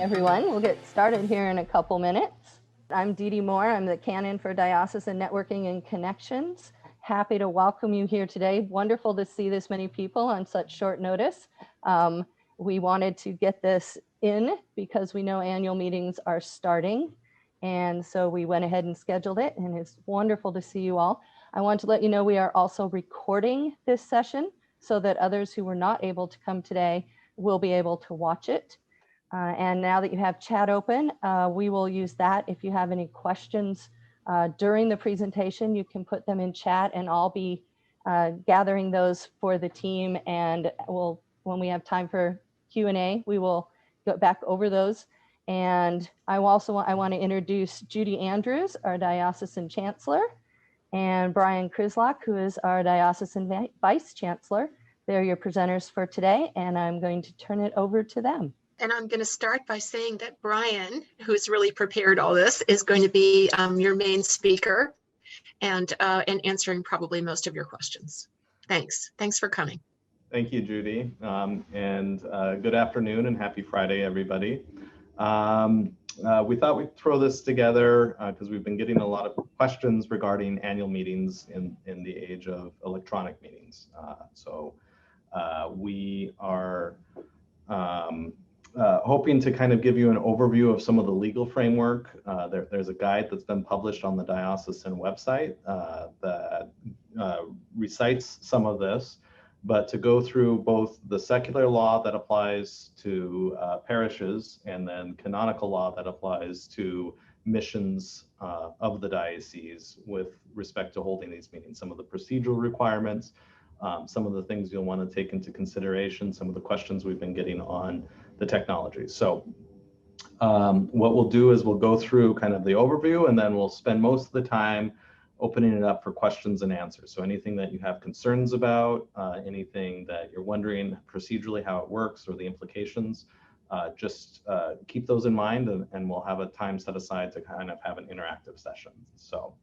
Everyone, we'll get started here in a couple minutes. I'm Dee Dee Moore. I'm the Canon for Diocesan Networking and Connections. Happy to welcome you here today. Wonderful to see this many people on such short notice. We wanted to get this in because we know annual meetings are starting. And so we went ahead and scheduled it, and it's wonderful to see you all. I want to let you know we are also recording this session so that others who were not able to come today will be able to watch it. And now that you have chat open, we will use that. If you have any questions during the presentation, you can put them in chat, and I'll be gathering those for the team. And when we have time for Q&A, we will go back over those. And I want to introduce Judy Andrews, our Diocesan Chancellor, and Bryan, Krislock, who is our Diocesan Vice Chancellor. They're your presenters for today, and I'm going to turn it over to them. And I'm going to start by saying that Bryan, who's really prepared all this, is going to be your main speaker and answering probably most of your questions. Thanks. Thanks for coming. Thank you, Judy. And good afternoon and happy Friday, everybody. We thought we'd throw this together because we've been getting a lot of questions regarding annual meetings in the age of electronic meetings. So we are hoping to kind of give you an overview of some of the legal framework. There's a guide that's been published on the diocesan website that recites some of this, but to go through both the secular law that applies to parishes and then canonical law that applies to missions of the diocese with respect to holding these meetings, some of the procedural requirements, some of the things you'll want to take into consideration, some of the questions we've been getting on the technology. So what we'll do is we'll go through kind of the overview, and then we'll spend most of the time opening it up for questions and answers. So anything that you have concerns about, anything that you're wondering procedurally how it works or the implications, just keep those in mind, and we'll have a time set aside to kind of have an interactive session. So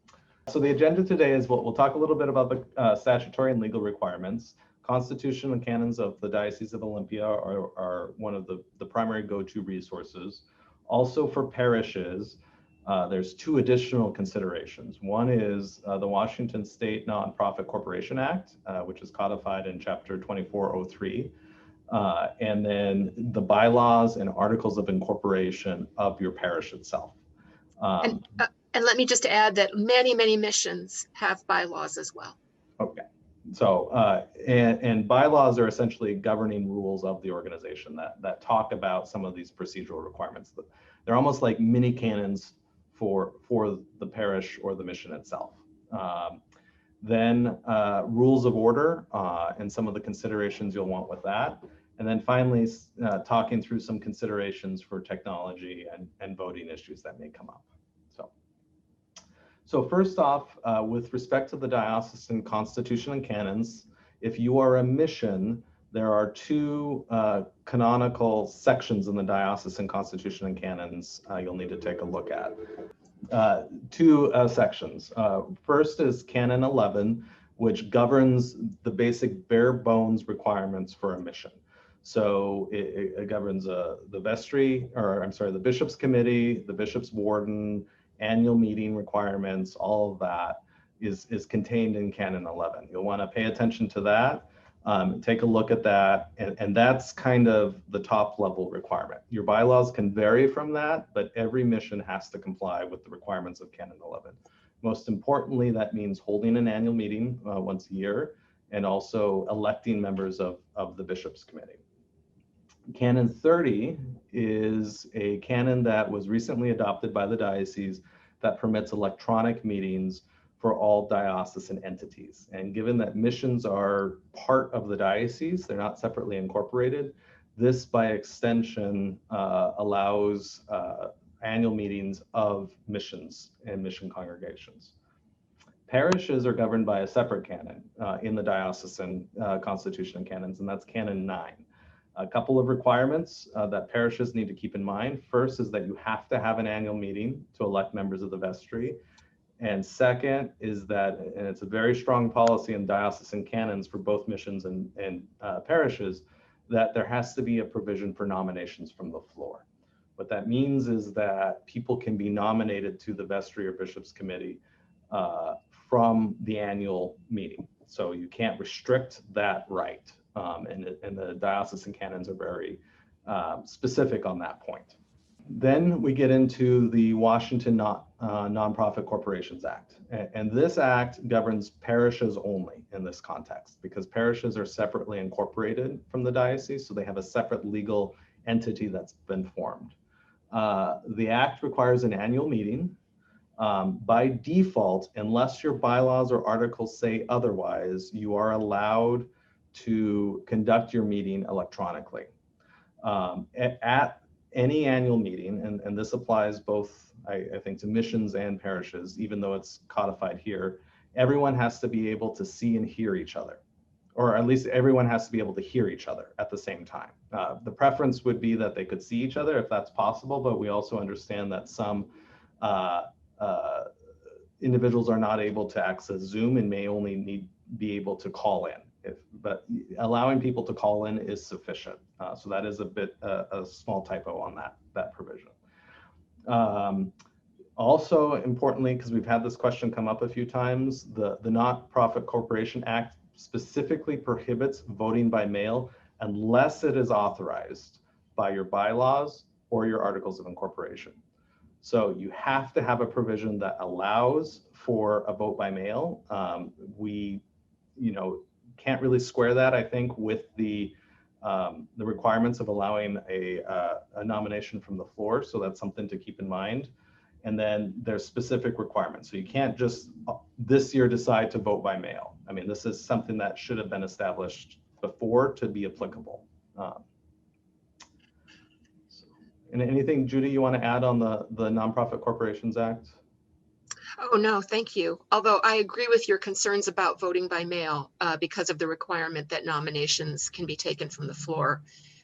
the agenda today is we'll talk a little bit about the statutory and legal requirements. Constitution and canons of the Diocese of Olympia are one of the primary go-to resources. Also for parishes, there's two additional considerations. One is the Washington State Nonprofit Corporation Act, which is codified in Chapter 2403, and then the bylaws and articles of incorporation of your parish itself. And let me just add that many, many missions have bylaws as well. Okay. So, and bylaws are essentially governing rules of the organization that talk about some of these procedural requirements. They're almost like mini canons for the parish or the mission itself. Then rules of order and some of the considerations you'll want with that. And then finally, talking through some considerations for technology and voting issues that may come up. So first off, with respect to the diocesan constitution and canons, if you are a mission, there are two canonical sections in the diocesan constitution and canons you'll need to take a look at. Two sections. First is Canon 11, which governs the basic bare bones requirements for a mission. So it governs the vestry, or I'm sorry, the bishop's committee, the bishop's warden, annual meeting requirements, all of that is contained in Canon 11. You'll want to pay attention to that, take a look at that, and that's kind of the top level requirement. Your bylaws can vary from that, but every mission has to comply with the requirements of Canon 11. Most importantly, that means holding an annual meeting once a year, and also electing members of the bishop's committee. Canon 30 is a canon that was recently adopted by the diocese that permits electronic meetings for all diocesan entities. And given that missions are part of the diocese, they're not separately incorporated, this by extension allows annual meetings of missions and mission congregations. Parishes are governed by a separate canon in the diocesan constitution and canons, and that's Canon 9. A couple of requirements that parishes need to keep in mind. First is that you have to have an annual meeting to elect members of the vestry. And second is that, and it's a very strong policy in diocesan canons for both missions and parishes, that there has to be a provision for nominations from the floor. What that means is that people can be nominated to the vestry or bishops committee from the annual meeting. So you can't restrict that right. And the diocesan canons are very specific on that point. Then we get into the Washington Nonprofit Corporations Act. And this act governs parishes only in this context, because parishes are separately incorporated from the diocese, so they have a separate legal entity that's been formed. The act requires an annual meeting. By default, unless your bylaws or articles say otherwise, you are allowed to conduct your meeting electronically. At any annual meeting, and this applies both, I think, to missions and parishes, even though it's codified here, everyone has to be able to see and hear each other, or at least everyone has to be able to hear each other at the same time. The preference would be that they could see each other if that's possible, but we also understand that some individuals are not able to access Zoom and may only be able to call in. But allowing people to call in is sufficient. So that is a small typo on that provision. Also importantly, because we've had this question come up a few times, the Nonprofit Corporation Act specifically prohibits voting by mail unless it is authorized by your bylaws or your articles of incorporation. So you have to have a provision that allows for a vote by mail. We, can't really square that, I think, with the requirements of allowing a nomination from the floor. So that's something to keep in mind. And then there's specific requirements. So you can't just this year decide to vote by mail. I mean, this is something that should have been established before to be applicable. And anything, Judy, you want to add on the Nonprofit Corporations Act? Oh, no, thank you. Although I agree with your concerns about voting by mail because of the requirement that nominations can be taken from the floor,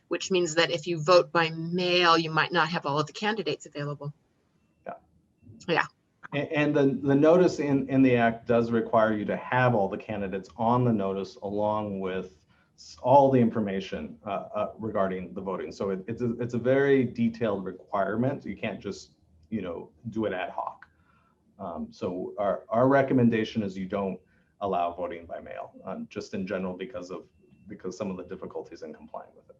which means that if you vote by mail, you might not have all of the candidates available. Yeah. And the notice in the act does require you to have all the candidates on the notice along with all the information regarding the voting. So it's a very detailed requirement. You can't just do it ad hoc. So our recommendation is you don't allow voting by mail, just in general because some of the difficulties in complying with it.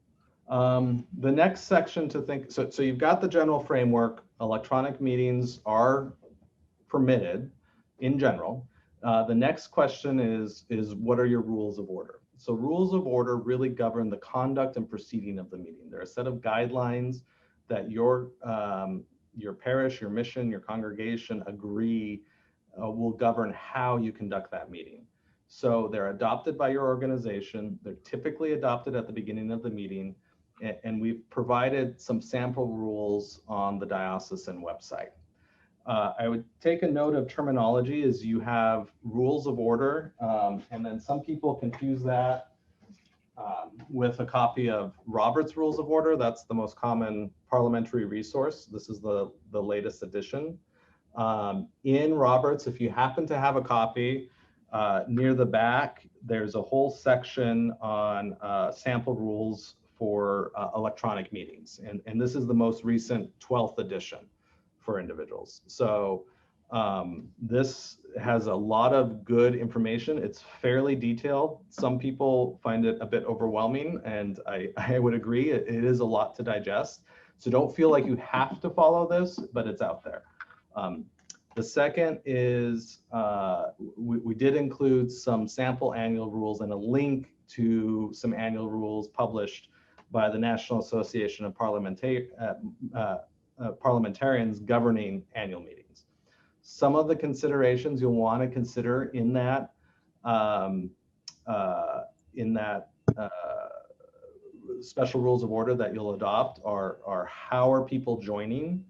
The next section to think, so you've got the general framework. Electronic meetings are permitted in general. The next question is what are your rules of order? So rules of order really govern the conduct and proceeding of the meeting. There are a set of guidelines that your parish, your mission, your congregation agree will govern how you conduct that meeting. So they're adopted by your organization. They're typically adopted at the beginning of the meeting. And we've provided some sample rules on the diocesan website. I would take a note of terminology as you have rules of order, and then some people confuse that with a copy of Robert's Rules of Order. That's the most common parliamentary resource. This is the latest edition. In Roberts, if you happen to have a copy, near the back, there's a whole section on sample rules for electronic meetings. And this is the most recent 12th edition for individuals. So this has a lot of good information. It's fairly detailed. Some people find it a bit overwhelming, and I would agree, it is a lot to digest. So don't feel like you have to follow this, but it's out there. The second is we did include some sample annual rules and a link to some annual rules published by the National Association of Parliamentarians governing annual meetings. Some of the considerations you'll want to consider in that special rules of order that you'll adopt are how are people joining?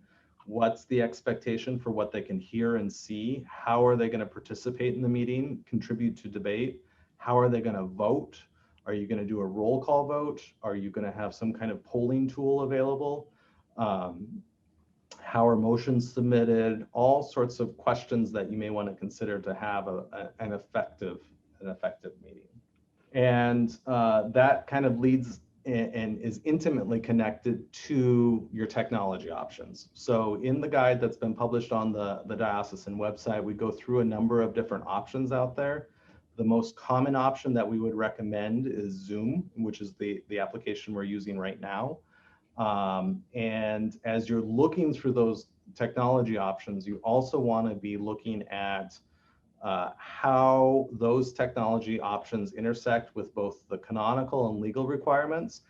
What's the expectation for what they can hear and see? How are they going to participate in the meeting, contribute to debate? How are they going to vote? Are you going to do a roll call vote? Are you going to have some kind of polling tool available? How are motions submitted? All sorts of questions that you may want to consider to have an effective meeting. And that kind of leads and is intimately connected to your technology options. So in the guide that's been published on the diocesan website, we go through a number of different options out there. The most common option that we would recommend is Zoom, which is the application we're using right now. And as you're looking through those technology options, you also want to be looking at how those technology options intersect with both the canonical and legal requirements,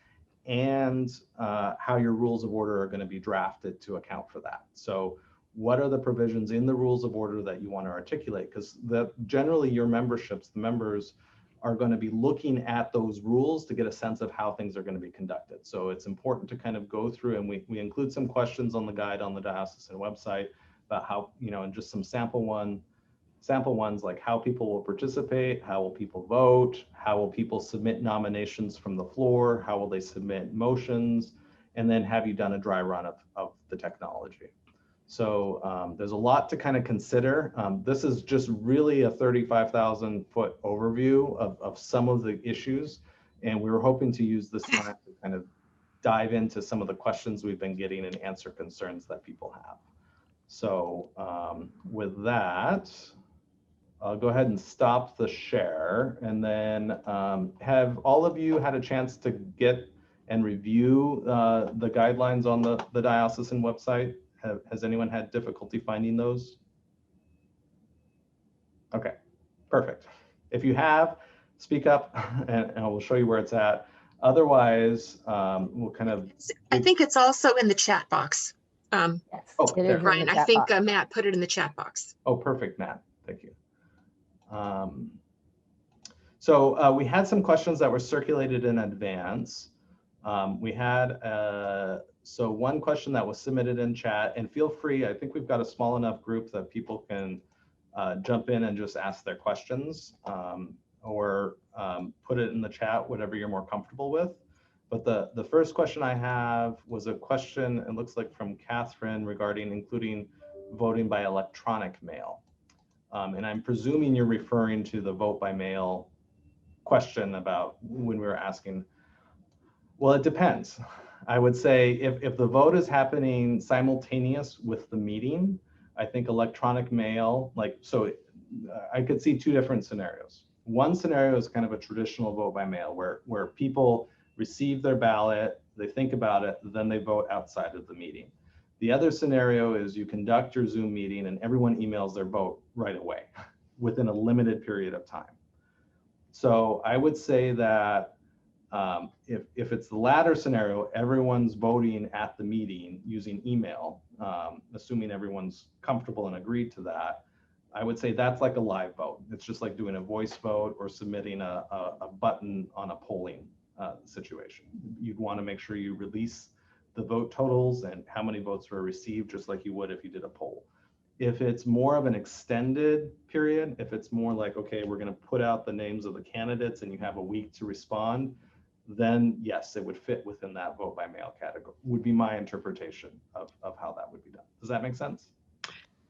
and how your rules of order are going to be drafted to account for that. So what are the provisions in the rules of order that you want to articulate? Because generally your memberships, the members, are going to be looking at those rules to get a sense of how things are going to be conducted. So it's important to kind of go through, and we include some questions on the guide on the diocesan website about how, and just some sample ones like how people will participate, how will people vote, how will people submit nominations from the floor, how will they submit motions, and then have you done a dry run of the technology. So there's a lot to kind of consider. This is just really a 35,000 foot overview of some of the issues. And we were hoping to use this time to kind of dive into some of the questions we've been getting and answer concerns that people have. So with that, I'll go ahead and stop the share, and then have all of you had a chance to get and review the guidelines on the diocesan website? Has anyone had difficulty finding those? Okay, perfect. If you have, speak up and we'll show you where it's at. Otherwise, we'll kind of... I think it's also in the chat box. Yes, it is Brian, I think Matt put it in the chat box. Oh, perfect, Matt. Thank you. So we had some questions that were circulated in advance. We had so one question that was submitted in chat, and feel free, I think we've got a small enough group that people can jump in and just ask their questions, or put it in the chat, whatever you're more comfortable with. But the first question I have was a question, it looks like from Catherine, regarding including voting by electronic mail. And I'm presuming you're referring to the vote by mail question about when we were asking. Well, it depends. I would say if the vote is happening simultaneous with the meeting, I think electronic mail, I could see two different scenarios. One scenario is kind of a traditional vote by mail where people receive their ballot, they think about it, then they vote outside of the meeting. The other scenario is you conduct your Zoom meeting and everyone emails their vote right away within a limited period of time. So I would say that if it's the latter scenario, everyone's voting at the meeting using email, assuming everyone's comfortable and agreed to that, I would say that's like a live vote. It's just like doing a voice vote or submitting a button on a polling situation. You'd want to make sure you release the vote totals and how many votes were received, just like you would if you did a poll. If it's more of an extended period, if it's more like, okay, we're going to put out the names of the candidates and you have a week to respond, then yes, it would fit within that vote by mail category, would be my interpretation of how that would be done. Does that make sense?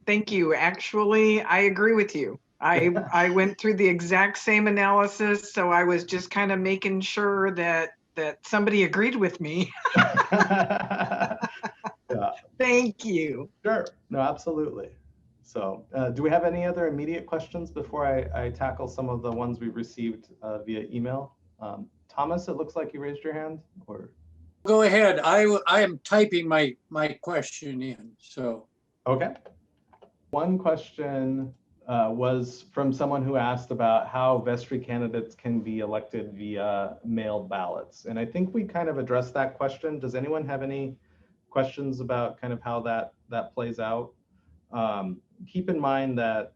Thank you. Actually, I agree with you. I went through the exact same analysis, so I was just kind of making sure that somebody agreed with me. Yeah. Thank you. Sure. No, absolutely. So do we have any other immediate questions before I tackle some of the ones we've received via email? Thomas, it looks like you raised your hand, or? Go ahead. I am typing my question in, so. Okay. One question was from someone who asked about how vestry candidates can be elected via mailed ballots. And I think we kind of addressed that question. Does anyone have any questions about kind of how that plays out? Keep in mind that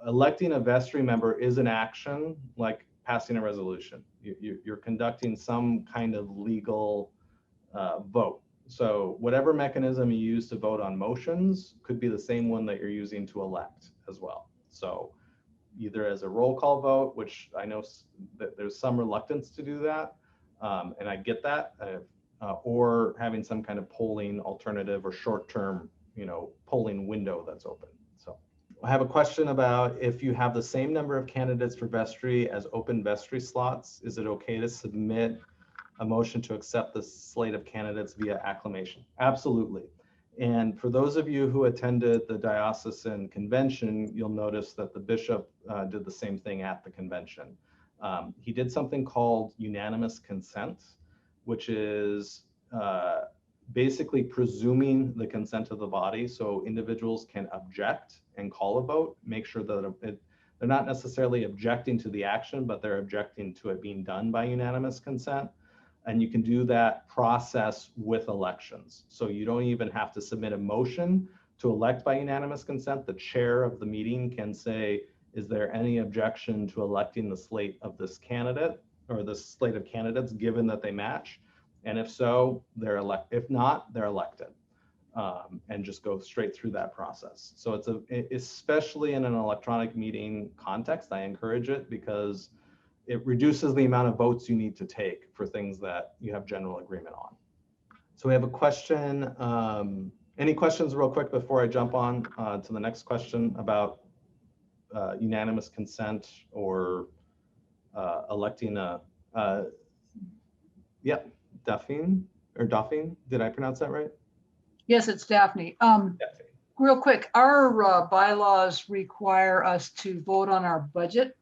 electing a vestry member is an action like passing a resolution. You're conducting some kind of legal vote. So whatever mechanism you use to vote on motions could be the same one that you're using to elect as well. So either as a roll call vote, which I know that there's some reluctance to do that, and I get that, or having some kind of polling alternative or short-term, polling window that's open. So I have a question about if you have the same number of candidates for vestry as open vestry slots, is it okay to submit a motion to accept the slate of candidates via acclamation? Absolutely. And for those of you who attended the diocesan convention, you'll notice that the bishop did the same thing at the convention. He did something called unanimous consent, which is basically presuming the consent of the body, so individuals can object and call a vote, make sure that they're not necessarily objecting to the action, but they're objecting to it being done by unanimous consent. And you can do that process with elections. So you don't even have to submit a motion to elect by unanimous consent. The chair of the meeting can say, is there any objection to electing the slate of this candidate or the slate of candidates given that they match? And if so, they're elected. If not, they're elected, and just go straight through that process. So it's especially in an electronic meeting context, I encourage it because it reduces the amount of votes you need to take for things that you have general agreement on. So we have a question. Any questions real quick before I jump on to the next question about unanimous consent or electing a, yeah. Daphne, did I pronounce that right? Yes, it's Daphne. Daphne. Real quick, our bylaws require us to vote on our budget.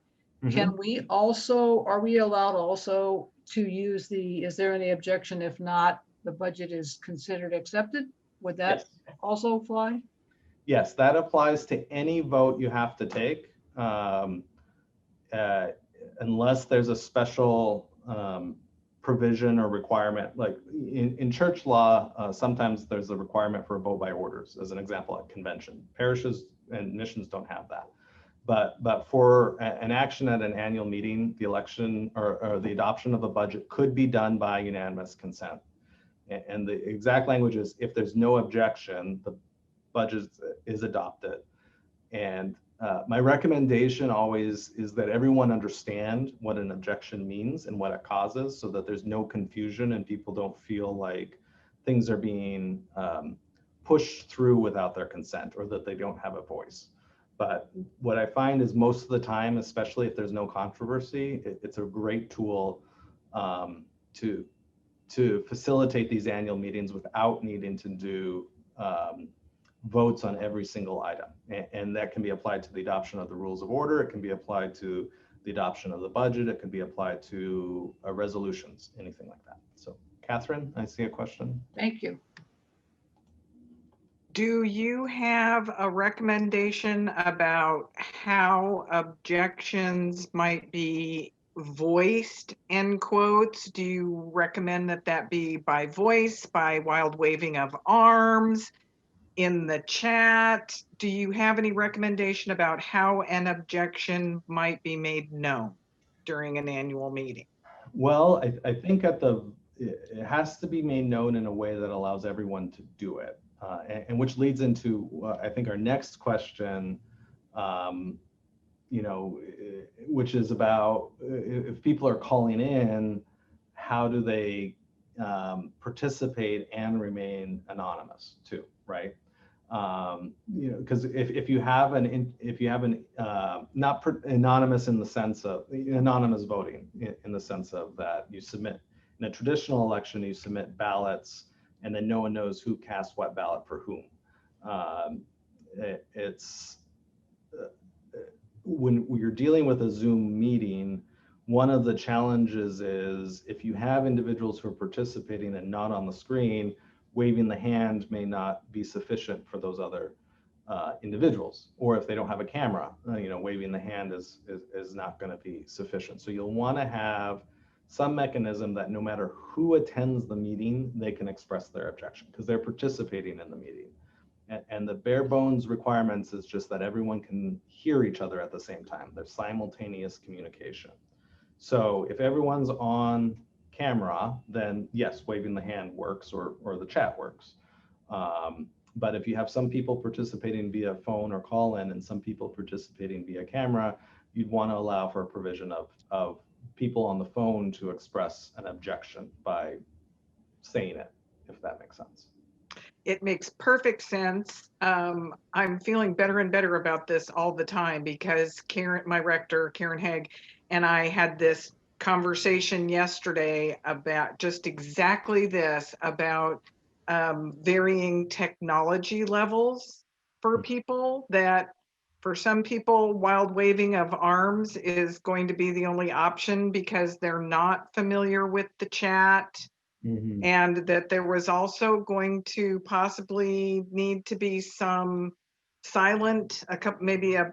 Can we also, are we allowed also to use is there any objection if not, the budget is considered accepted? Would that also fly? Yes, that applies to any vote you have to take, unless there's a special provision or requirement. Like in church law, sometimes there's a requirement for a vote by orders, as an example at convention. Parishes and missions don't have that. But for an action at an annual meeting, the election or the adoption of a budget could be done by unanimous consent. And the exact language is, if there's no objection, the budget is adopted. And my recommendation always is that everyone understand what an objection means and what it causes, so that there's no confusion and people don't feel like things are being pushed through without their consent or that they don't have a voice. But what I find is most of the time, especially if there's no controversy, it's a great tool to facilitate these annual meetings without needing to do votes on every single item. And that can be applied to the adoption of the rules of order. It can be applied to the adoption of the budget. It can be applied to resolutions, anything like that. So Catherine, I see a question. Thank you. Do you have a recommendation about how objections might be voiced, end quotes? Do you recommend that be by voice, by wild waving of arms, in the chat? Do you have any recommendation about how an objection might be made known during an annual meeting? Well, I think it has to be made known in a way that allows everyone to do it. And which leads into, I think, our next question, which is about if people are calling in, how do they participate and remain anonymous too, right? Because if you have not anonymous in the sense of anonymous voting, in the sense of that you submit in a traditional election, you submit ballots and then no one knows who cast what ballot for whom. When you're dealing with a Zoom meeting, one of the challenges is if you have individuals who are participating and not on the screen, waving the hand may not be sufficient for those other individuals. Or if they don't have a camera, waving the hand is not going to be sufficient. So you'll want to have some mechanism that no matter who attends the meeting, they can express their objection because they're participating in the meeting. And the bare bones requirements is just that everyone can hear each other at the same time. There's simultaneous communication. So if everyone's on camera, then yes, waving the hand works or the chat works. But if you have some people participating via phone or call in and some people participating via camera, you'd want to allow for a provision of people on the phone to express an objection by saying it, if that makes sense. It makes perfect sense. I'm feeling better and better about this all the time because Karen, my rector, Karen Haig, and I had this conversation yesterday about just exactly this, about varying technology levels for people, that for some people, wild waving of arms is going to be the only option because they're not familiar with the chat. Mhm. And that there was also going to possibly need to be some silent, maybe a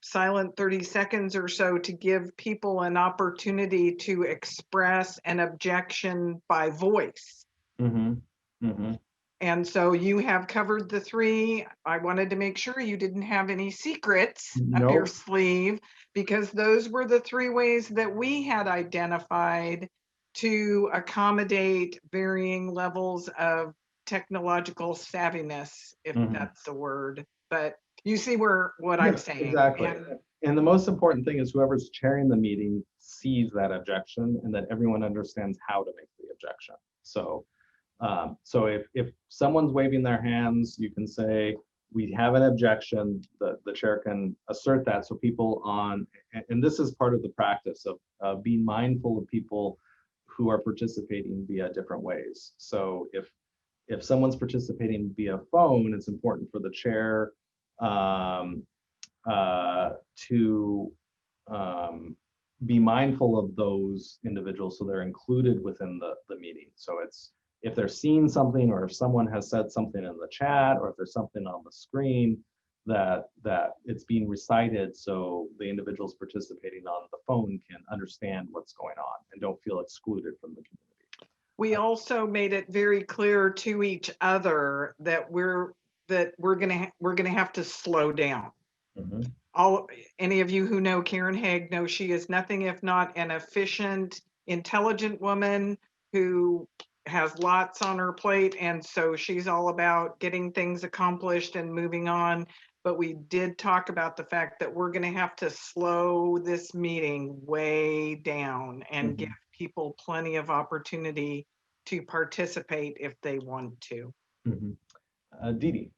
silent 30 seconds or so to give people an opportunity to express an objection by voice. Mhm. Mhm. And so you have covered the three. I wanted to make sure you didn't have any secrets up your Nope. sleeve, because those were the three ways that we had identified to accommodate varying levels of technological savviness, if Mhm. that's the word. But you see what Yeah, I'm saying. exactly. And And the most important thing is whoever's chairing the meeting sees that objection and that everyone understands how to make the objection. So if someone's waving their hands, you can say, we have an objection. The chair can assert that, so people and this is part of the practice of being mindful of people who are participating via different ways. So if someone's participating via phone, it's important for the chair um, to be mindful of those individuals so they're included within the meeting. So it's if they're seeing something, or if someone has said something in the chat, or if there's something on the screen that it's being recited, so the individuals participating on the phone can understand what's going on and don't feel excluded from the community. we also made it very clear to each other that we're gonna have to slow down. Mhm. Any of you who know Karen Haig know she is nothing if not an efficient, intelligent woman who has lots on her plate. And so she's all about getting things accomplished and moving on. But we did talk about the fact that we're going to have to slow this meeting way down and give people plenty of opportunity to participate if they want to. Didi.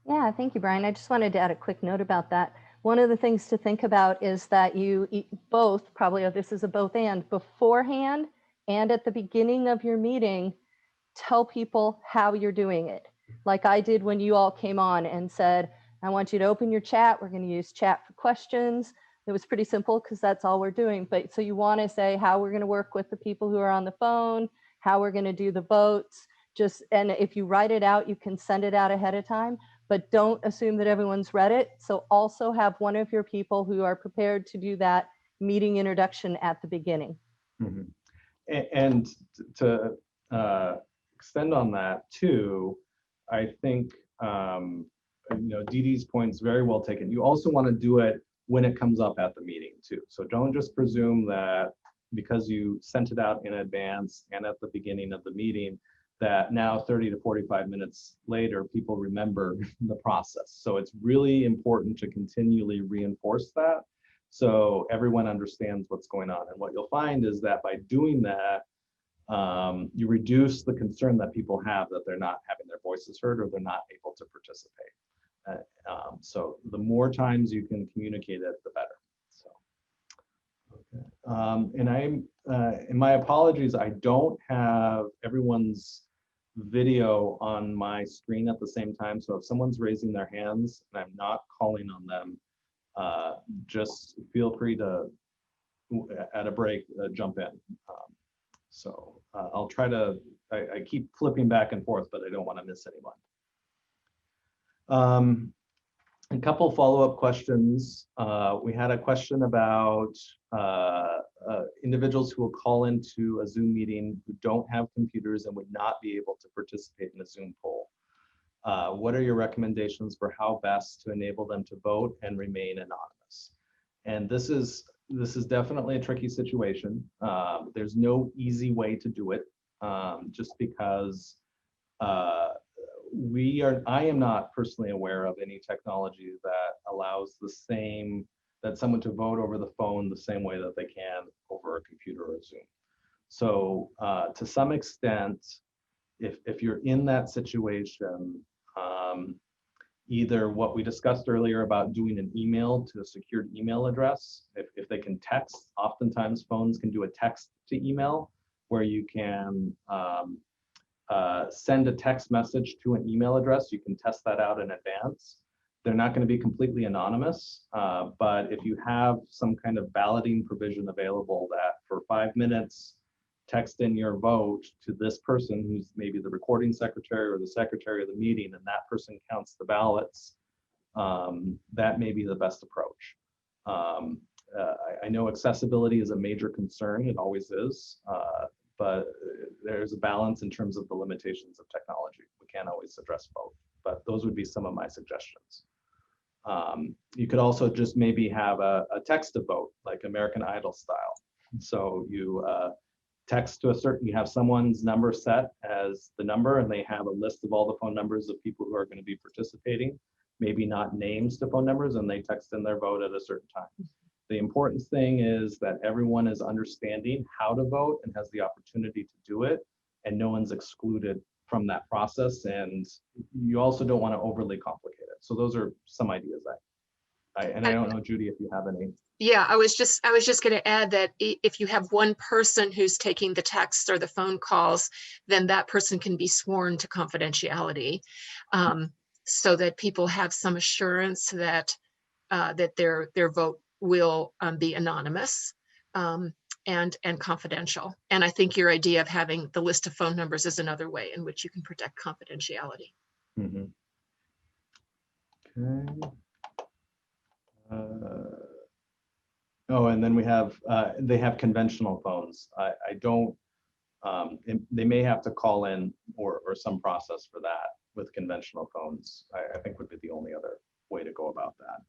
Yeah, thank you, Brian. I just wanted to add a quick note about that. One of the things to think about is that you both, probably this is a both and, beforehand and at the beginning of your meeting, tell people how you're doing it. Like I did when you all came on and said, I want you to open your chat. We're going to use chat for questions. It was pretty simple because that's all we're doing. But so you want to say how we're going to work with the people who are on the phone, how we're going to do the votes. And if you write it out, you can send it out ahead of time, but don't assume that everyone's read it. So also have one of your people who are prepared to do that meeting introduction at the beginning. Mhm. And to extend on that too, I think Didi's point's very well taken. You also want to do it when it comes up at the meeting too. So don't just presume that because you sent it out in advance and at the beginning of the meeting, that now 30 to 45 minutes later, people remember the process. So it's really important to continually reinforce that, so everyone understands what's going on. And what you'll find is that by doing that, you reduce the concern that people have that they're not having their voices heard or they're not able to participate. So the more times you can communicate it, the better. So, okay. And my apologies, I don't have everyone's video on my screen at the same time. So if someone's raising their hands and I'm not calling on them, just feel free to, at a break, jump in. I'll try to, I keep flipping back and forth, but I don't want to miss anyone. A couple follow-up questions. We had a question about individuals who will call into a Zoom meeting who don't have computers and would not be able to participate in a Zoom poll. What are your recommendations for how best to enable them to vote and remain anonymous? And this is definitely a tricky situation. There's no easy way to do it, just because I am not personally aware of any technology that allows someone to vote over the phone the same way that they can over a computer or Zoom. So to some extent, if you're in that situation, either what we discussed earlier about doing an email to a secured email address. If they can text, oftentimes phones can do a text to email where you can send a text message to an email address. You can test that out in advance. They're not going to be completely anonymous, but if you have some kind of balloting provision available that for 5 minutes, text in your vote to this person who's maybe the recording secretary or the secretary of the meeting, and that person counts the ballots, that may be the best approach. I know accessibility is a major concern, it always is, but there's a balance in terms of the limitations of technology. We can't always address both, but those would be some of my suggestions. You could also just maybe have a text to vote, like American Idol style. So you text to a certain, you have someone's number set as the number, and they have a list of all the phone numbers of people who are going to be participating, maybe not names to phone numbers, and they text in their vote at a certain time. The important thing is that everyone is understanding how to vote and has the opportunity to do it, and no one's excluded from that process. And you also don't want to overly complicate it. So those are some ideas and I don't know, Judy, if you have any. Yeah, I was just going to add that if you have one person who's taking the texts or the phone calls, then that person can be sworn to confidentiality, so that people have some assurance that that their vote will be anonymous and confidential. And I think your idea of having the list of phone numbers is another way in which you can protect confidentiality. Mm-hmm. Okay. Oh, and then we have, they have conventional phones. I don't, they may have to call in or some process for that with conventional phones. I think would be the only other way to go about that.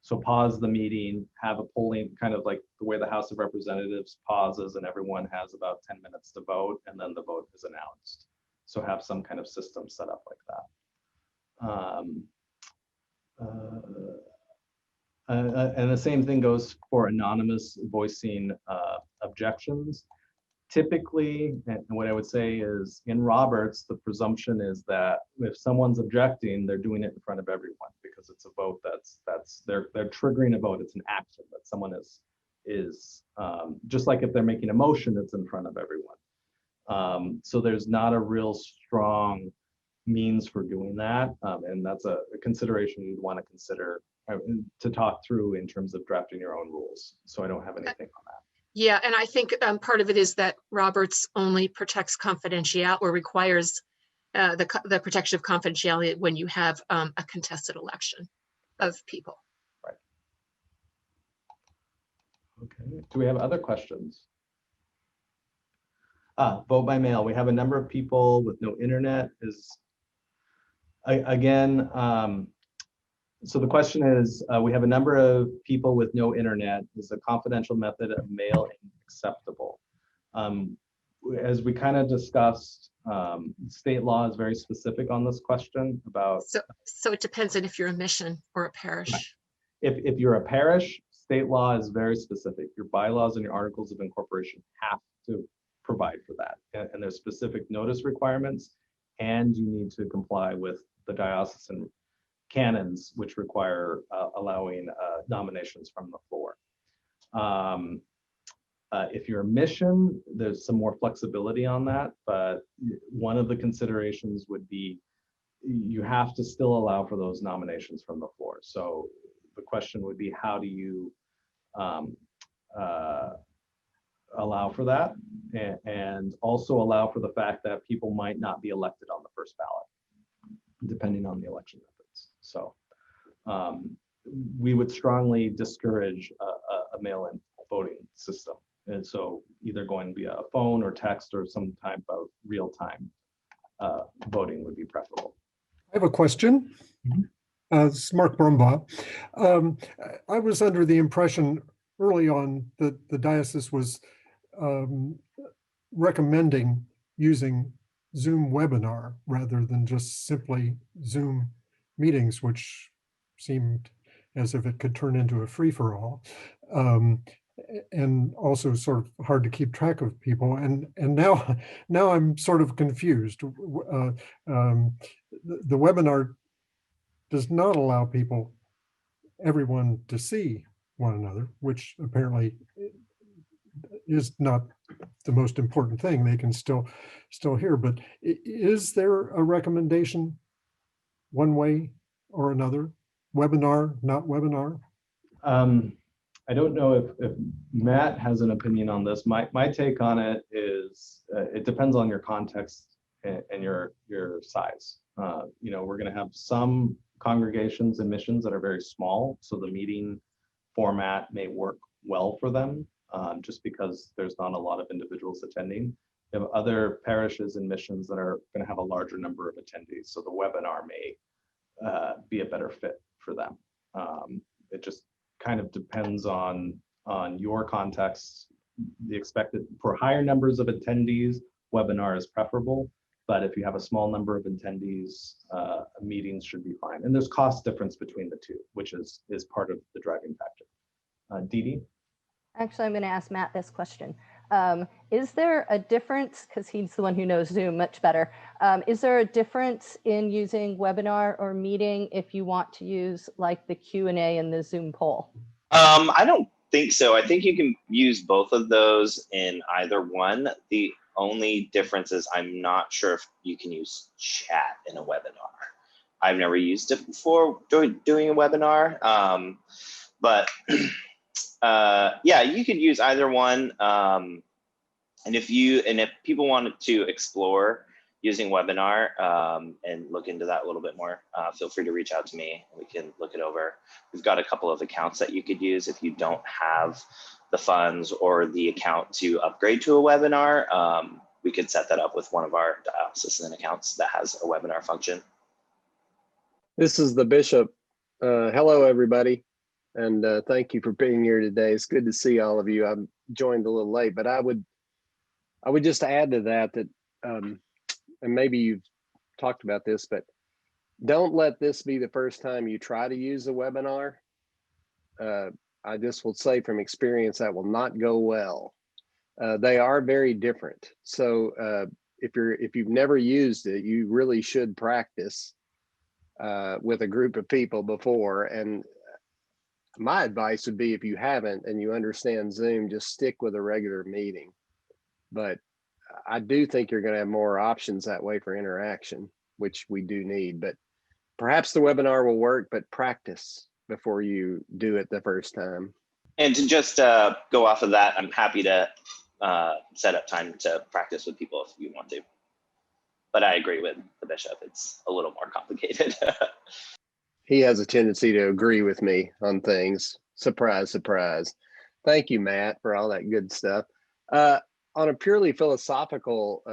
So pause the meeting, have a polling, kind of like the way the House of Representatives pauses and everyone has about 10 minutes to vote, and then the vote is announced. So have some kind of system set up like that. And the same thing goes for anonymous voicing objections. Typically, and what I would say is in Roberts, the presumption is that if someone's objecting, they're doing it in front of everyone because it's a vote they're triggering a vote. It's an action that someone is just like if they're making a motion, it's in front of everyone. So there's not a real strong means for doing that, and that's a consideration you'd want to consider to talk through in terms of drafting your own rules. So I don't have anything on that. Yeah, and I think part of it is that Roberts only protects confidentiality or requires the protection of confidentiality when you have a contested election of people. Right. Okay. Do we have other questions? Vote by mail. We have a number of people with no internet. So the question is, we have a number of people with no internet. Is a confidential method of mail acceptable? As we kind of discussed, state law is very specific on this question about. So it depends on if you're a mission or a parish. Right. If you're a parish, state law is very specific. Your bylaws and your articles of incorporation have to provide for that. And there's specific notice requirements, and you need to comply with the diocesan canons, which require allowing nominations from the floor. If you're a mission, there's some more flexibility on that, but one of the considerations would be you have to still allow for those nominations from the floor. So the question would be, how do you allow for that, and also allow for the fact that people might not be elected on the first ballot, depending on the election methods. So we would strongly discourage a mail-in voting system. And so either going via a phone or text or some type of real-time voting would be preferable. I have a question. This is Mark Brumbaugh. I was under the impression early on that the diocese was recommending using Zoom webinar rather than just simply Zoom meetings, which seemed as if it could turn into a free-for-all, and also sort of hard to keep track of people. And now I'm sort of confused. the webinar does not allow everyone to see one another, which apparently is not the most important thing. They can still hear, but is there a recommendation one way or another? Webinar, not webinar? I don't know if Matt has an opinion on this. My take on it is it depends on your context and your size. We're going to have some congregations and missions that are very small, so the meeting format may work well for them, just because there's not a lot of individuals attending. You have other parishes and missions that are going to have a larger number of attendees, so the webinar may be a better fit for them. It just kind of depends on your context. The expected for higher numbers of attendees, webinar is preferable. But if you have a small number of attendees, meetings should be fine. And there's cost difference between the two, which is part of the driving factor. Didi? Actually, I'm going to ask Matt this question. Is there a difference, because he's the one who knows Zoom much better, is there a difference in using webinar or meeting if you want to use like the Q&A and the Zoom poll? I don't think so. I think you can use both of those in either one. The only difference is I'm not sure if you can use chat in a webinar. I've never used it before doing a webinar, but yeah, you could use either one. And if people wanted to explore using webinar and look into that a little bit more, feel free to reach out to me. We can look it over. We've got a couple of accounts that you could use if you don't have the funds or the account to upgrade to a webinar. We could set that up with one of our diocesan accounts that has a webinar function. This is the bishop. Hello, everybody. And thank you for being here today. It's good to see all of you. I'm joined a little late, but I would just add to that, and maybe you've talked about this, but don't let this be the first time you try to use a webinar. I just will say from experience that will not go well. They are very different. So if you've never used it, you really should practice with a group of people before. And my advice would be, if you haven't and you understand Zoom, just stick with a regular meeting. But I do think you're going to have more options that way for interaction, which we do need. But perhaps the webinar will work, but practice before you do it the first time. And to just go off of that, I'm happy to set up time to practice with people if you want to. But I agree with the bishop, it's a little more complicated. He has a tendency to agree with me on things. Surprise, surprise. Thank you, Matt, for all that good stuff. On a purely philosophical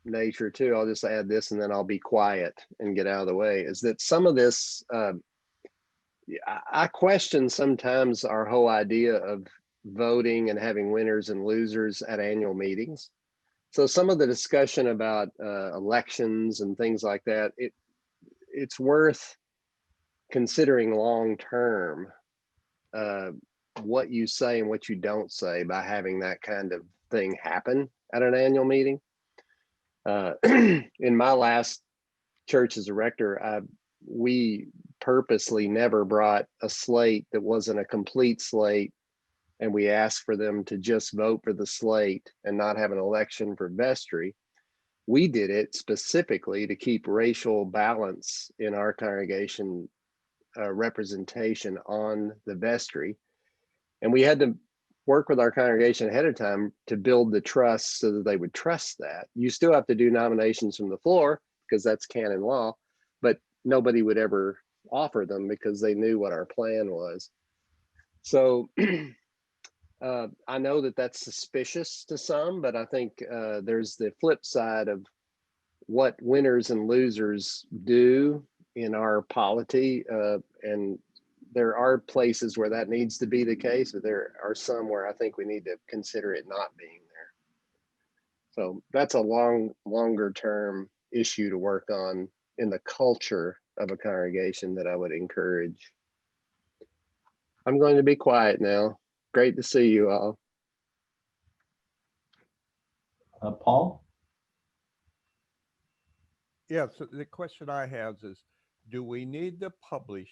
nature too, I'll just add this and then I'll be quiet and get out of the way, is that some of this, I question sometimes our whole idea of voting and having winners and losers at annual meetings. So some of the discussion about elections and things like that, it's worth considering long-term what you say and what you don't say by having that kind of thing happen at an annual meeting. In my last church as a rector, we purposely never brought a slate that wasn't a complete slate, and we asked for them to just vote for the slate and not have an election for vestry. We did it specifically to keep racial balance in our congregation representation on the vestry. And we had to work with our congregation ahead of time to build the trust so that they would trust that. You still have to do nominations from the floor because that's canon law, but nobody would ever offer them because they knew what our plan was. So I know that that's suspicious to some, but I think there's the flip side of what winners and losers do in our polity, and there are places where that needs to be the case, but there are some where I think we need to consider it not being there. So that's a longer term issue to work on in the culture of a congregation that I would encourage. I'm going to be quiet now. Great to see you all. Paul? Yeah, so the question I have is, do we need to publish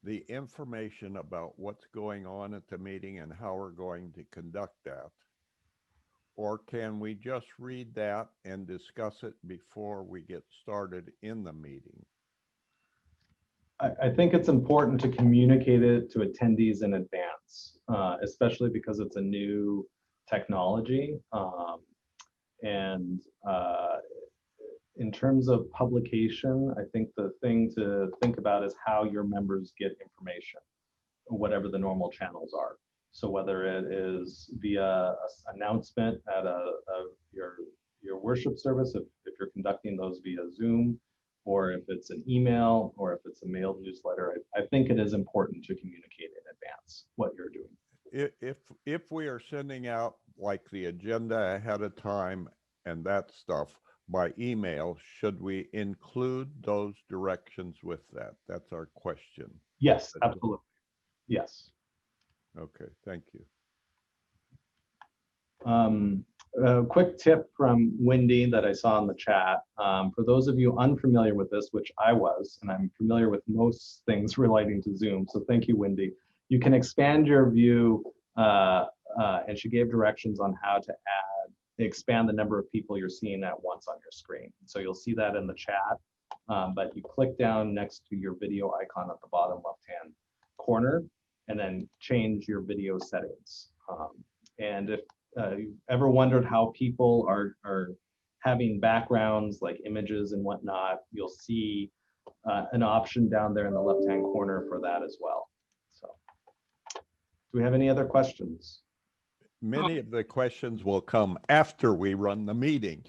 the information about what's going on at the meeting and how we're going to conduct that? Or can we just read that and discuss it before we get started in the meeting? I think it's important to communicate it to attendees in advance, especially because it's a new technology. And in terms of publication, I think the thing to think about is how your members get information, whatever the normal channels are. So whether it is via an announcement at your worship service, if you're conducting those via Zoom, or if it's an email, or if it's a mailed newsletter, I think it is important to communicate in advance what you're doing. If we are sending out like the agenda ahead of time and that stuff by email, should we include those directions with that? That's our question. Yes, absolutely. Yes. Okay, thank you. A quick tip from Wendy that I saw in the chat. For those of you unfamiliar with this, which I was, and I'm familiar with most things relating to Zoom, so thank you, Wendy. You can expand your view, and she gave directions on how to expand the number of people you're seeing at once on your screen. So you'll see that in the chat, but you click down next to your video icon at the bottom left-hand corner, and then change your video settings. And if you've ever wondered how people are having backgrounds like images and whatnot, you'll see an option down there in the left-hand corner for that as well. So, do we have any other questions? Many of the questions will come after we run the meeting,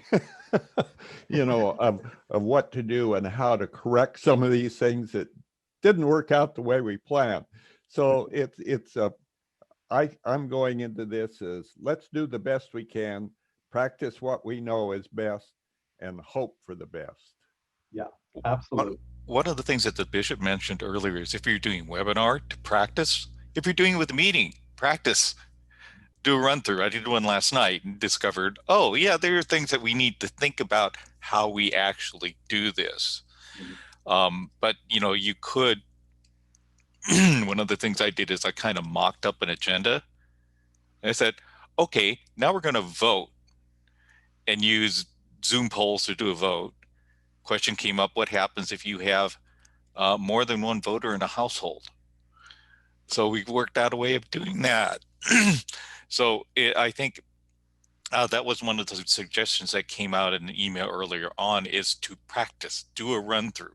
you know, of what to do and how to correct some of these things that didn't work out the way we planned. So I'm going into this as let's do the best we can, practice what we know is best, and hope for the best. Yeah, absolutely. One of the things that the bishop mentioned earlier is if you're doing webinar, to practice. If you're doing it with a meeting, practice. Do a run through. I did one last night and discovered, oh yeah, there are things that we need to think about how we actually do this. But you know, you could, one of the things I did is I kind of mocked up an agenda. I said, okay, now we're going to vote and use Zoom polls to do a vote. Question came up, what happens if you have more than one voter in a household? So we worked out a way of doing that. So I think that was one of the suggestions that came out in an email earlier on, is to practice, do a run through.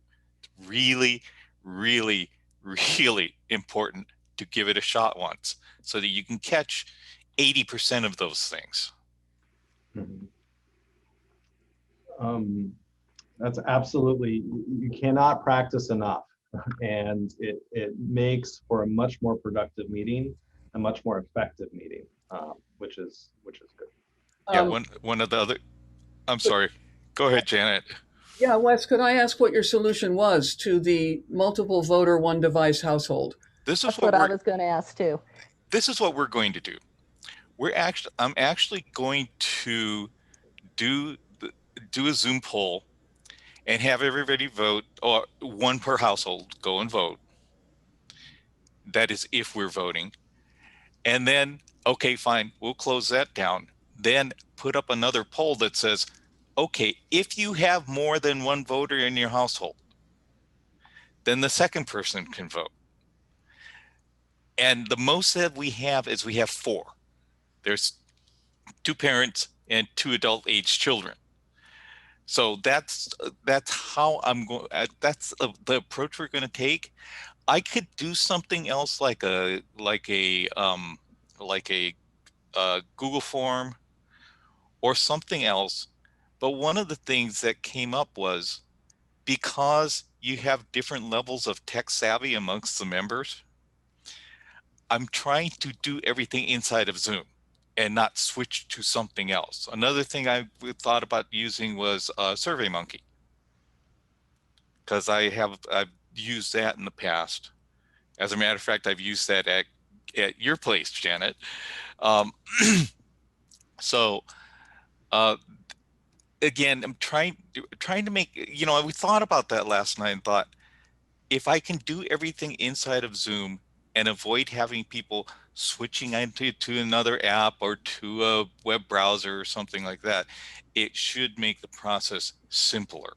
Really, really, really important to give it a shot once so that you can catch 80% of those things. That's absolutely, you cannot practice enough, and it makes for a much more productive meeting, a much more effective meeting, which is good. Yeah, one of the other, I'm sorry, go ahead, Janet. Yeah, Wes, could I ask what your solution was to the multiple voter, one device household? This is That's what I was going to ask too. This is what we're going to do. I'm actually going to do a Zoom poll and have everybody vote, or one per household go and vote. That is if we're voting. And then, okay, fine, we'll close that down. Then put up another poll that says, okay, if you have more than one voter in your household, then the second person can vote. And the most that we have is we have 4. There's 2 parents and 2 adult age children. So that's how I'm going. That's the approach we're going to take. I could do something else like a Google form or something else. But one of the things that came up was, because you have different levels of tech savvy amongst the members, I'm trying to do everything inside of Zoom and not switch to something else. Another thing I thought about using was SurveyMonkey, because I've used that in the past. As a matter of fact, I've used that at your place, Janet. So again, I'm trying to make, we thought about that last night and thought, if I can do everything inside of Zoom and avoid having people switching to another app or to a web browser or something like that, it should make the process simpler.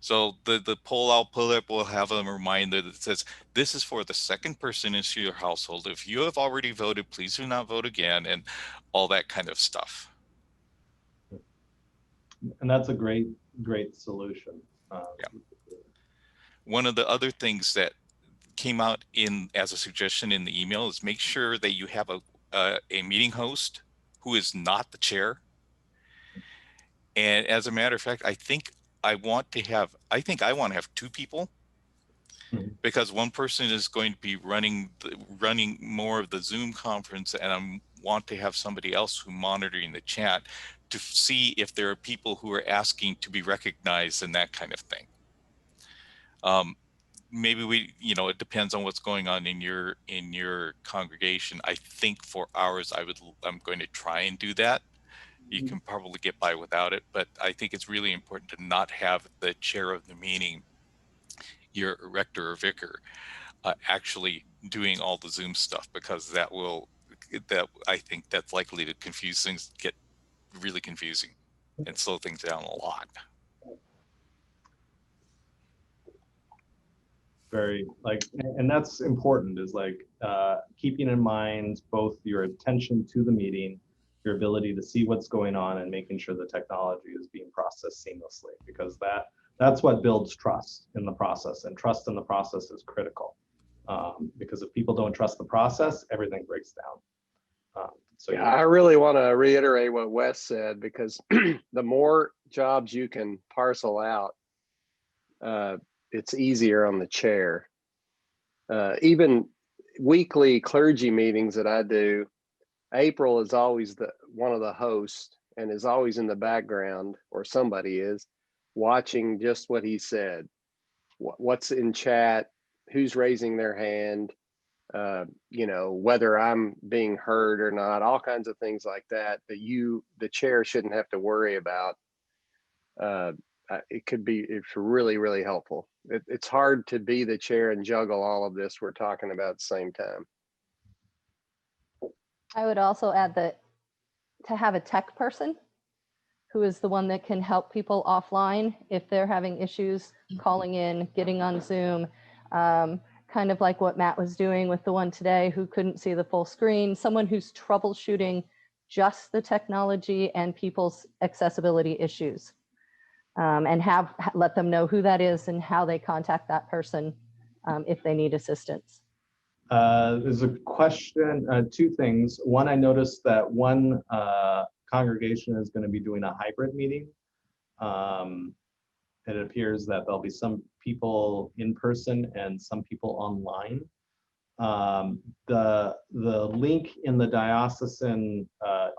So the poll I'll pull up will have a reminder that says, this is for the second person into your household. If you have already voted, please do not vote again, and all that kind of stuff. And that's a great solution. Yeah. One of the other things that came out as a suggestion in the email is make sure that you have a meeting host who is not the chair. And as a matter of fact, I think I want to have two people, because one person is going to be running more of the Zoom conference, and I want to have somebody else who monitoring the chat to see if there are people who are asking to be recognized and that kind of thing. Maybe it depends on what's going on in your congregation. I think for ours, I'm going to try and do that. You can probably get by without it, but I think it's really important to not have the chair of the meeting, your rector or vicar, actually doing all the Zoom stuff, because I think that's likely to confuse things, get really confusing and slow things down a lot. And that's important, is keeping in mind both your attention to the meeting, your ability to see what's going on, and making sure the technology is being processed seamlessly, because that's what builds trust in the process, and trust in the process is critical. Because if people don't trust the process, everything breaks down. Yeah, I really want to reiterate what Wes said, because the more jobs you can parcel out, it's easier on the chair. Even weekly clergy meetings that I do, April is always one of the hosts and is always in the background, or somebody is watching just what he said, what's in chat, who's raising their hand, whether I'm being heard or not, all kinds of things like that the chair shouldn't have to worry about. It's really, really helpful. It's hard to be the chair and juggle all of this we're talking about at the same time. I would also add that to have a tech person who is the one that can help people offline if they're having issues calling in, getting on Zoom, kind of like what Matt was doing with the one today who couldn't see the full screen, someone who's troubleshooting just the technology and people's accessibility issues, and let them know who that is and how they contact that person if they need assistance. There's a question, two things. One, I noticed that one congregation is going to be doing a hybrid meeting. It appears that there'll be some people in person and some people online. The link in the diocesan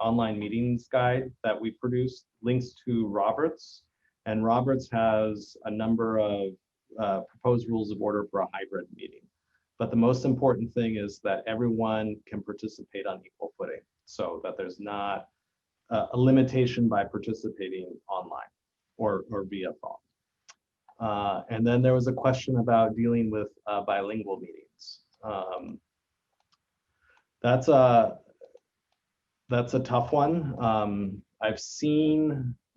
online meetings guide that we produced links to Roberts, and Roberts has a number of proposed rules of order for a hybrid meeting. But the most important thing is that everyone can participate on equal footing, so that there's not a limitation by participating online or via phone. And then there was a question about dealing with bilingual meetings. That's a tough one.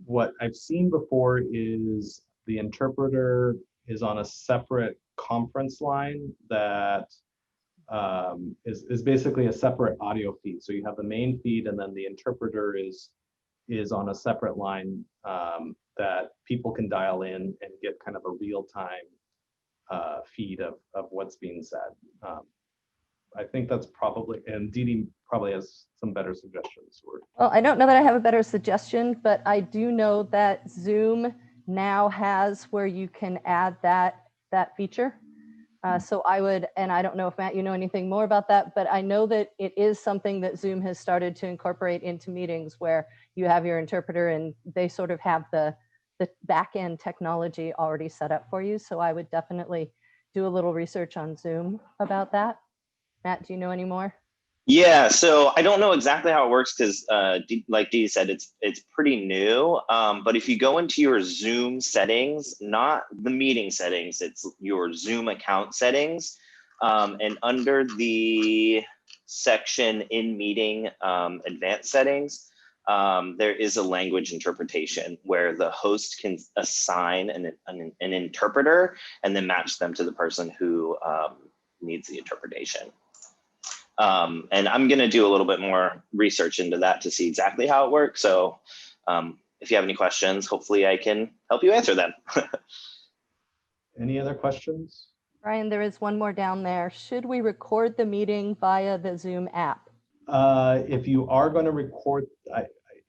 What I've seen before is the interpreter is on a separate conference line that is basically a separate audio feed. So you have the main feed, and then the interpreter is on a separate line that people can dial in and get kind of a real-time feed of what's being said. I think that's probably, and Didi probably has some better suggestions. Well, I don't know that I have a better suggestion, but I do know that Zoom now has where you can add that feature. So I would, and I don't know if Matt, you know anything more about that, but I know that it is something that Zoom has started to incorporate into meetings where you have your interpreter and they sort of have the back end technology already set up for you. So I would definitely do a little research on Zoom about that. Matt, do you know any more? Yeah, so I don't know exactly how it works because, like Dee said, it's pretty new. But if you go into your Zoom settings, not the meeting settings, it's your Zoom account settings, and under the section in meeting advanced settings, there is a language interpretation where the host can assign an interpreter and then match them to the person who needs the interpretation. And I'm going to do a little bit more research into that to see exactly how it works. So if you have any questions, hopefully I can help you answer them. Any other questions? Bryan, there is one more down there. Should we record the meeting via the Zoom app? If you are going to record,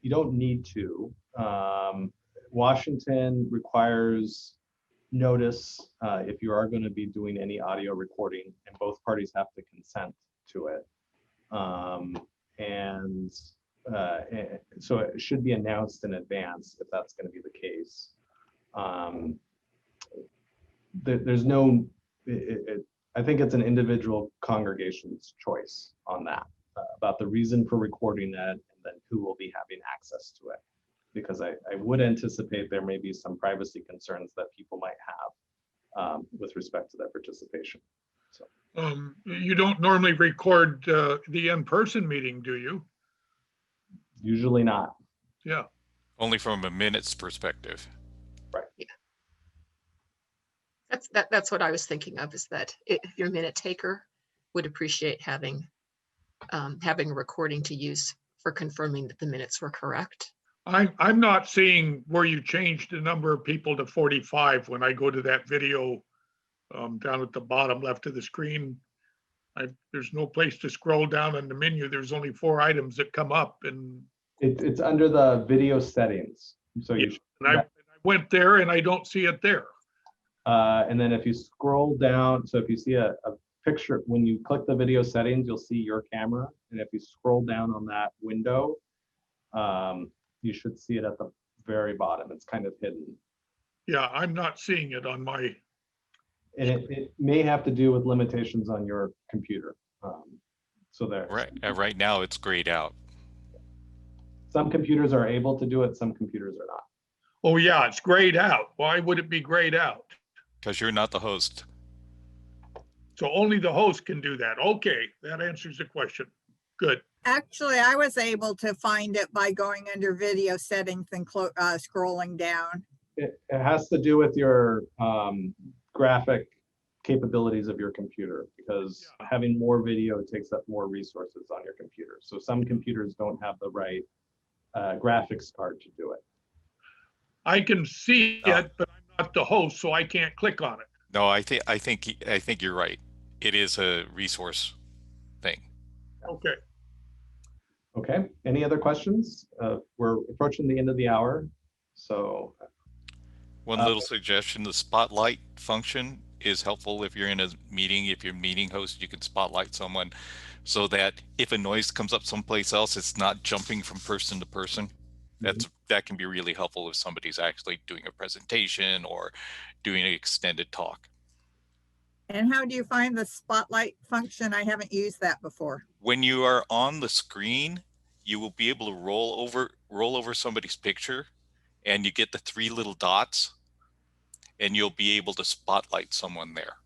you don't need to. Washington requires notice if you are going to be doing any audio recording, and both parties have to consent to it. So it should be announced in advance if that's going to be the case. There's no, I think it's an individual congregation's choice on that, about the reason for recording it and then who will be having access to it. Because I would anticipate there may be some privacy concerns that people might have with respect to their participation. So. You don't normally record the in-person meeting, do you? Usually not. Yeah. Only from a minutes perspective. Right. Yeah. That's what I was thinking of, is that if your minute taker would appreciate having a recording to use for confirming that the minutes were correct. I'm not seeing where you changed the number of people to 45 when I go to that video down at the bottom left of the screen. There's no place to scroll down on the menu. There's only 4 items that come up, and it's under the video settings. So yeah, I went there and I don't see it there. And then if you scroll down, so if you see a picture, when you click the video settings, you'll see your camera. And if you scroll down on that window, you should see it at the very bottom. It's kind of hidden. Yeah, I'm not seeing it on my. And it may have to do with limitations on your computer. So there. Right now it's grayed out. Some computers are able to do it, some computers are not. Oh yeah, it's grayed out. Why would it be grayed out? Because you're not the host. So only the host can do that. Okay, that answers the question. Good. Actually, I was able to find it by going under video settings and scrolling down. It has to do with your graphic capabilities of your computer, because having more video takes up more resources on your computer. So some computers don't have the right graphics card to do it. I can see it, but I'm not the host, so I can't click on it. No, I think you're right. It is a resource thing. Okay. Okay. Any other questions? We're approaching the end of the hour, so. One little suggestion: the spotlight function is helpful if you're in a meeting. If you're meeting host, you can spotlight someone, so that if a noise comes up someplace else, it's not jumping from person to person. That can be really helpful if somebody's actually doing a presentation or doing an extended talk. And how do you find the spotlight function? I haven't used that before. When you are on the screen, you will be able to roll over somebody's picture, and you get the 3 little dots, and you'll be able to spotlight someone there.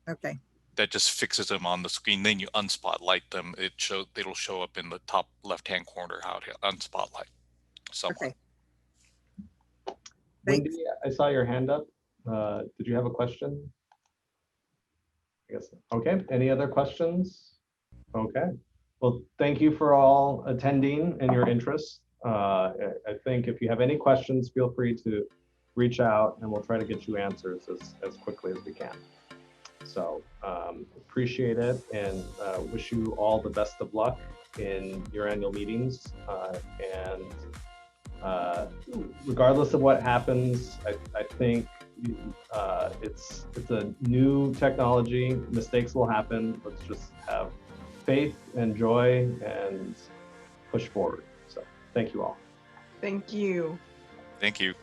Okay. That just fixes them on the screen. Then you unspotlight them. It'll show up in the top left-hand corner how to unspotlight someone. Okay. Wendy, I saw your hand up. Did you have a question? I guess. Okay. Any other questions? Okay. Well, thank you for all attending and your interest. I think if you have any questions, feel free to reach out and we'll try to get you answers as quickly as we can. So appreciate it, and wish you all the best of luck in your annual meetings. And regardless of what happens, I think it's a new technology. Mistakes will happen. Let's just have faith and joy and push forward. So thank you all. Thank you. Thank you.